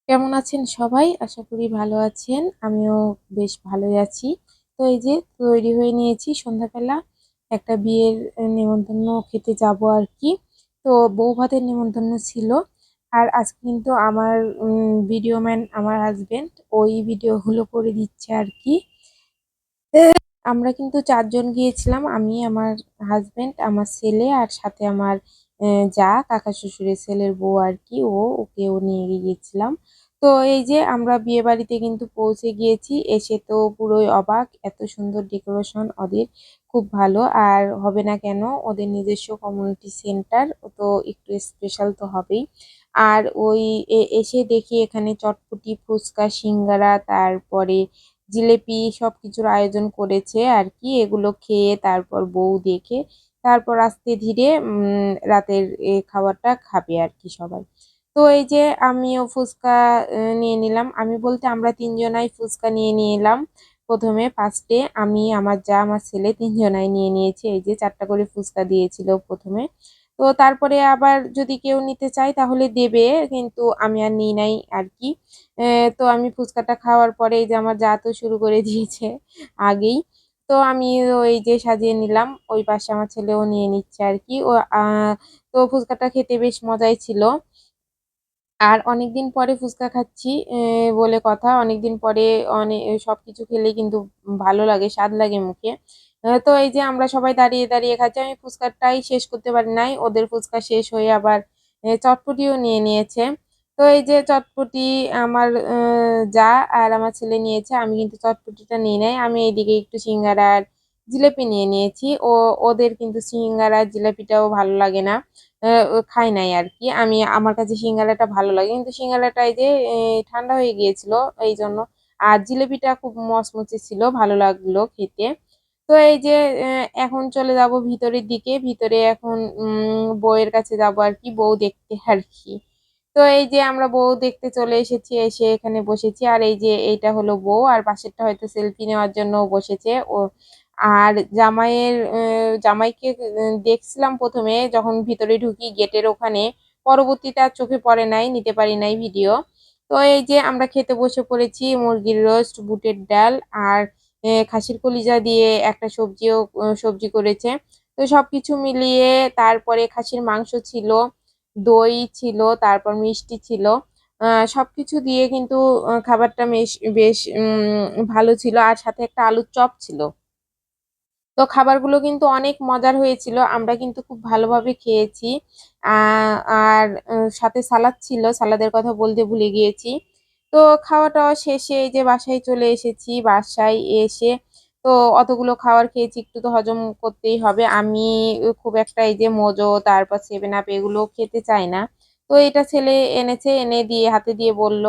কেমন আছেন সবাই? আশা করি ভালো আছেন। আমিও বেশ ভালোই আছি। তো এই যে তৈরি হয়ে নিয়েছি সন্ধ্যাবেলা একটা বিয়ের নেমন্তন্ন খেতে যাবো আরকি। তো বউ ভাতের নেমন্তন্ন ছিল। আর আজকে কিন্তু আমার ভিডিও ম্যান আমার হাসব্যান্ড ওই ভিডিওগুলো করে দিচ্ছে আরকি। আমরা কিন্তু ৪ জন গিয়েছিলাম। আমি, আমার হাসব্যান্ড, আমার ছেলে আর সাথে আমার জা, কাকা শ্বশুরের ছেলের বউ আরকি ওকেও নিয়ে গিয়েছিলাম। তো এই যে আমরা বিয়েবাড়িতে কিন্তু পৌঁছে গিয়েছি। এসে তো পুরোই অবাক! এত সুন্দর ডেকোরেশন ওদের, খুব ভালো। আর হবে না কেন? ওদের নিজস্ব কমিউনিটি সেন্টার, তো একটু স্পেশাল তো হবেই। আর ওই এসে দেখি এখানে চটপটি, ফুচকা, সিঙ্গারা, তারপরে জিলেপি সবকিছুর আয়োজন করেছে আর কি। এগুলো খেয়ে তারপর বউ দেখে তারপর আস্তে ধীরে রাতের খাবারটা খাবে আর কি সবাই। তো এই যে আমিও ফুচকা নিয়ে নিলাম। আমি বলতে আমরা ৩ জনাই ফুচকা নিয়ে নিলাম। প্রথমে ফার্স্টে আমি, আমার যা, আমার ছেলে ৩ জনাই নিয়ে নিয়েছি। এই যে ৪ টা করে ফুচকা দিয়েছিল প্রথমে। তো তারপরে আবার যদি কেউ নিতে চায় তাহলে দেবে, কিন্তু আমি আর নিই নাই আর কি। তো আমি ফুচকাটা খাওয়ার পরে এই যে আমার যা তো শুরু করে দিয়েছে আগেই। তো আমি ওই যে সাজিয়ে নিলাম, ওই পাশে আমার ছেলেও নিয়ে নিচ্ছে আর কি। তো ফুচকাটা খেতে বেশ মজাই ছিল। আর অনেকদিন পরে ফুচকা খাচ্ছি বলে কথা। অনেকদিন পরে সবকিছু খেলেই কিন্তু ভালো লাগে, স্বাদ লাগে মুখে। তো এই যে আমরা সবাই দাঁড়িয়ে, দাঁড়িয়ে খাচ্ছি। আমি ফুচকাটাই শেষ করতে পারি নাই। ওদের ফুচকা শেষ হয়ে আবার চটপটিও নিয়ে নিয়েছে। তো এই যে চটপটি আমার যা আর আমার ছেলে নিয়েছে। আমি কিন্তু চটপটিটা নিই নাই। আমি এইদিকে একটু সিঙ্গারা আর জিলাপি নিয়ে নিয়েছি। ওদের কিন্তু সিঙ্গারা আর জিলাপিটাও ভালো লাগে না। খাই নাই আরকি। আমার কাছে সিঙ্গারাটা ভালো লাগে। কিন্তু সিঙ্গারাটা এই যে ঠান্ডা হয়ে গিয়েছিল এইজন্য। আর জিলাপিটা খুব মচমচে ছিল, ভালো লাগলো খেতে। তো এই যে এখন চলে যাব ভিতরের দিকে। ভিতরে এখন বউয়ের কাছে যাবো আরকি, বউ দেখতে আরকি। তো এই যে আমরা বউ দেখতে চলে এসেছি, এসে এখানে বসেছি। আর এই যে এইটা হলো বউ, আর পাশেরটা হয়তো সেলফি নেওয়ার জন্য বসেছে ও। আর জামাইকে দেখছিলাম প্রথমে যখন ভিতরে ঢুকি গেটের ওখানে। পরবর্তীতে আর চোখে পড়ে নাই, নিতে পারি নাই ভিডিও। তো এই যে আমরা খেতে বসে পড়েছি, মুরগির রোস্ট, বুটের ডাল আর খাসির কলিজা দিয়ে একটা সবজি করেছে। তো সবকিছু মিলিয়ে তারপরে খাসির মাংস ছিল, দই ছিল, তারপর মিষ্টি ছিল। সবকিছু দিয়ে কিন্তু খাবারটা বেশ ভালো ছিল। আর সাথে একটা আলুর চপ ছিল। তো খাবারগুলো কিন্তু অনেক মজার হয়েছিল। আমরা কিন্তু খুব ভালোভাবে খেয়েছি। আ আর সাথে সালাদ ছিল। সালাদের কথা বলতে ভুলে গিয়েছি। তো খাওয়া-টাওয়া শেষে এই যে বাসায় চলে এসেছি। বাসায় এসে তো অতগুলো খাবার খেয়েছি, একটু তো হজম করতেই হবে। আমি খুব একটা এই যে মোজো, তারপর 7 আপ এগুলো খেতে চাই না। তো এটা ছেলে এনেছে, এনে দিয়ে হাতে দিয়ে বলল